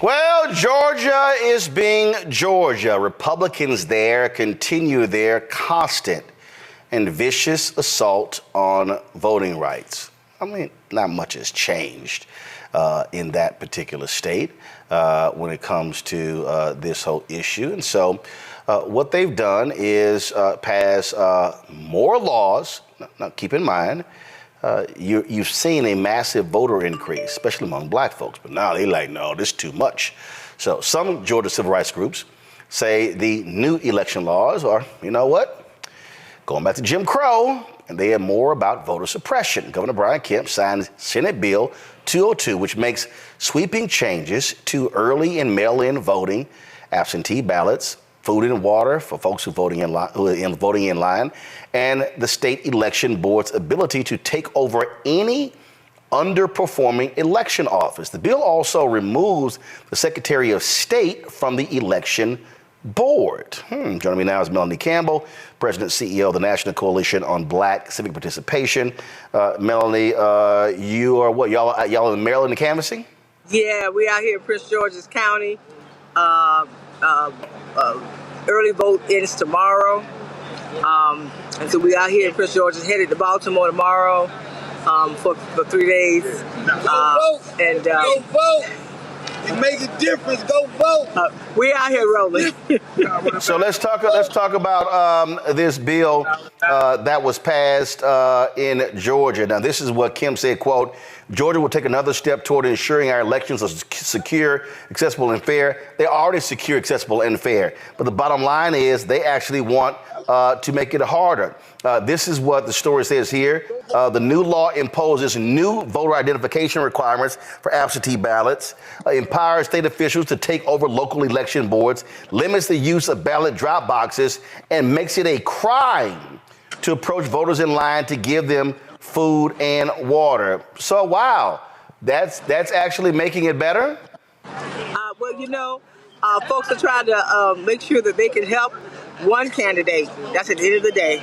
Well, Georgia is being Georgia. Republicans there continue their constant and vicious assault on voting rights. I mean, not much has changed in that particular state when it comes to this whole issue. And so what they've done is pass more laws. Now, keep in mind, you've seen a massive voter increase, especially among black folks. But now they like, no, this is too much. So some Georgia civil rights groups say the new election laws are, you know what, going back to Jim Crow, and they are more about voter suppression. Governor Brian Kemp signed Senate Bill 202, which makes sweeping changes to early and mail-in voting, absentee ballots, food and water for folks who are voting in line, and the state election board's ability to take over any underperforming election office. The bill also removes the Secretary of State from the election board. Joining me now is Melanie Campbell, President and CEO of the National Coalition on Black Civic Participation. Melanie, you are what? Y'all in Maryland canvassing? Yeah, we out here in Prince George's County. Early vote ends tomorrow. And so we out here in Prince George's, headed to Baltimore tomorrow for 3 days. Go vote. Go vote. It makes a difference. Go vote. We out here rolling. So let's talk about this bill that was passed in Georgia. Now, this is what Kemp said, quote, Georgia will take another step toward ensuring our elections are secure, accessible, and fair. They're already secure, accessible, and fair. But the bottom line is they actually want to make it harder. This is what the story says here. The new law imposes new voter identification requirements for absentee ballots, empowers state officials to take over local election boards, limits the use of ballot drop boxes, and makes it a crime to approach voters in line to give them food and water. So, wow, that's actually making it better? Well, you know, folks are trying to make sure that they can help one candidate. That's at the end of the day.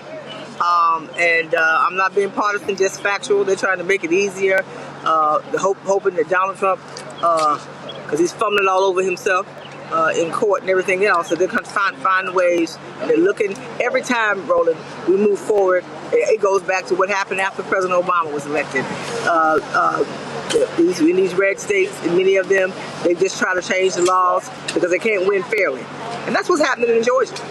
I'm not being partisan, just factual. They're trying to make it easier, hoping that Donald Trump, because he's fumbling all over himself in court and everything else, so they're going to find ways. They're looking, every time, Roland, we move forward, it goes back to what happened after President Obama was elected. In these red states, in many of them, they just try to change the laws because they can't win fairly. And that's what's happening in Georgia.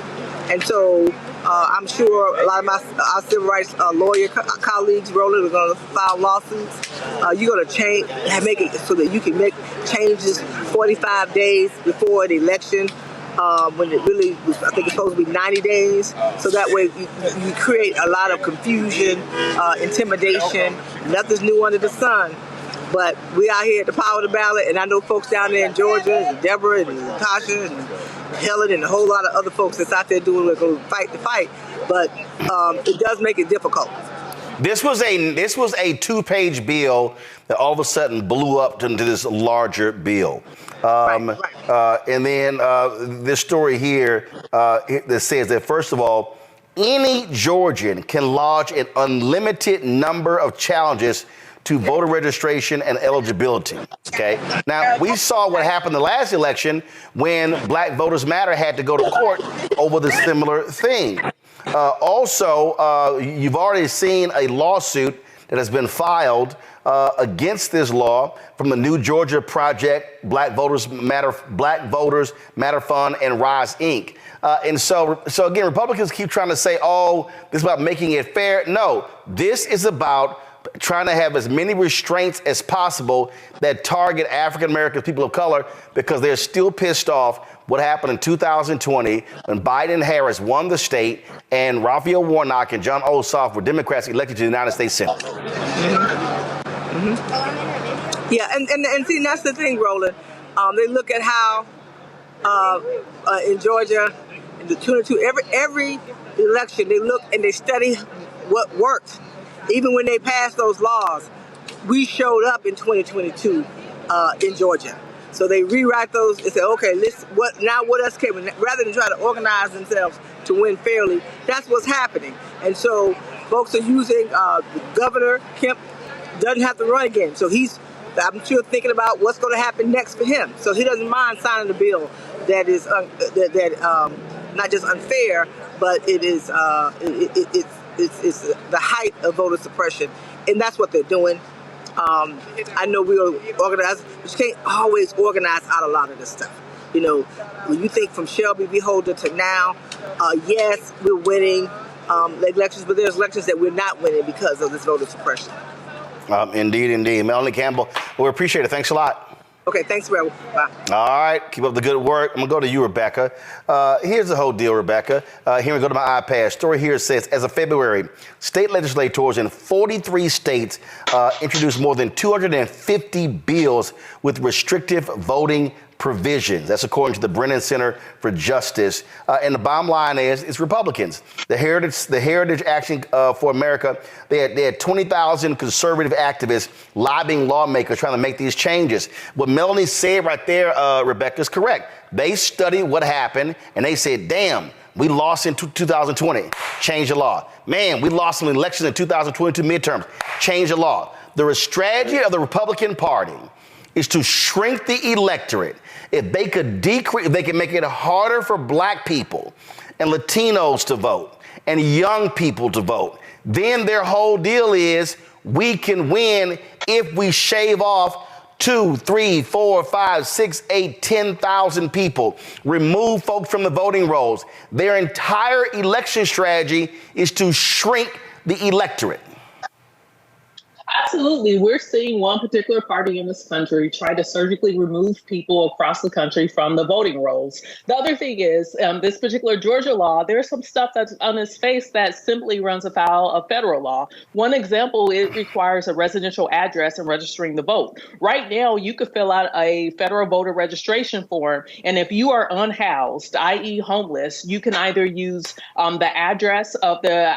And so I'm sure a lot of our civil rights lawyer colleagues, Roland, are going to file lawsuits. You're going to make it so that you can make changes 45 days before the election, when it really was, I think it's supposed to be 90 days. So that way you create a lot of confusion, intimidation. Nothing's new under the sun. But we out here at the power of the ballot, and I know folks down there in Georgia, and Deborah and Natasha and Helen and a whole lot of other folks that's out there doing it, going to fight the fight. But it does make it difficult. This was a two-page bill that all of a sudden blew up into this larger bill. Right. And then this story here that says that, first of all, any Georgian can lodge an unlimited number of challenges to voter registration and eligibility. Okay. Now, we saw what happened the last election when Black Voters Matter had to go to court over the similar thing. Also, you've already seen a lawsuit that has been filed against this law from the New Georgia Project, Black Voters Matter Fund, and Rise Inc. And so again, Republicans keep trying to say, oh, this is about making it fair. No, this is about trying to have as many restraints as possible that target African American people of color, because they're still pissed off what happened in 2020 when Biden and Harris won the state and Raphael Warnock and John Ossoff were Democrats elected to the United States Senate. Yeah, and see, that's the thing, Roland. They look at how in Georgia, in the 22, every election, they look and they study what worked. Even when they passed those laws, we showed up in 2022 in Georgia. So they rewrite those and say, okay, what else can we, rather than try to organize themselves to win fairly, that's what's happening. And so folks are using Governor Kemp doesn't have to run again. So he's I'm sure thinking about what's going to happen next for him. So he doesn't mind signing a bill that is not just unfair, but it is it's the height of voter suppression, and that's what they're doing. I know we are organized, but you can't always organize out a lot of this stuff. You know, when you think from Shelby v. Holder to now, yes, we're winning elections, but there's elections that we're not winning because of this voter suppression. Indeed, indeed. Melanie Campbell, we appreciate it. Thanks a lot. Okay, thanks, Rebel. Bye. All right, keep up the good work. I'm going to go to you, Rebecca. Here's the whole deal, Rebecca. Here we go to my iPad. Story here says, as of February, state legislators in 43 states introduced more than 250 bills with restrictive voting provisions. That's according to the Brennan Center for Justice. And the bottom line is, it's Republicans. The Heritage Action for America, they had 20,000 conservative activists lobbying lawmakers trying to make these changes. What Melanie said right there, Rebecca, is correct. They studied what happened and they said, damn, we lost in 2020, change the law. Man, we lost some elections in 2022 midterms, change the law. The strategy of the Republican Party is to shrink the electorate. If they could decrease, if they could make it harder for black people and Latinos to vote and young people to vote, then their whole deal is we can win if we shave off 2, 3, 4, 5, 6, 8, 10,000 people, remove folks from the voting rolls. Their entire election strategy is to shrink the electorate. Absolutely. We're seeing one particular party in this country try to surgically remove people across the country from the voting rolls. The other thing is this particular Georgia law, there's some stuff that's on its face that simply runs afoul of federal law. One example, it requires a residential address and registering the vote. Right now, you could fill out a federal voter registration form. And if you are unhoused, i.e. homeless, you can either use the address of the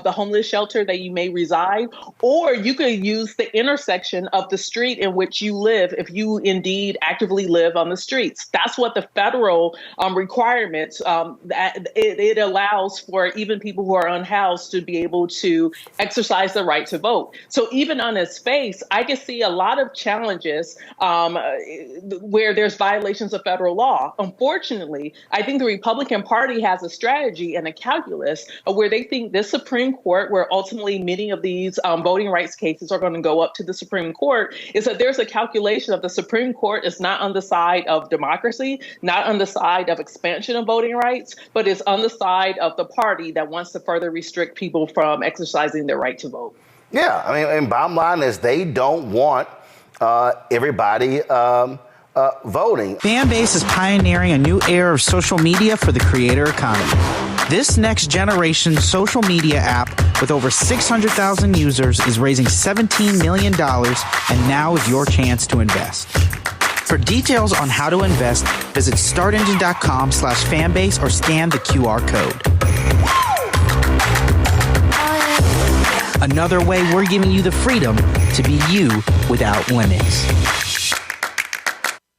homeless shelter that you may reside, or you could use the intersection of the street in which you live if you indeed actively live on the streets. That's what the federal requirements, that it allows for even people who are unhoused to be able to exercise the right to vote. So even on its face, I can see a lot of challenges where there's violations of federal law. Unfortunately, I think the Republican Party has a strategy and a calculus where they think this Supreme Court, where ultimately many of these voting rights cases are going to go up to the Supreme Court, is that there's a calculation of the Supreme Court is not on the side of democracy, not on the side of expansion of voting rights, but is on the side of the party that wants to further restrict people from exercising their right to vote. Yeah, I mean, and bottom line is they don't want everybody voting. Fanbase is pioneering a new era of social media for the creator economy. This next generation social media app with over 600,000 users is raising $17 million, and now is your chance to invest. For details on how to invest, visit startengine.com/fanbase or scan the QR code. Another way we're giving you the freedom to be you without limits.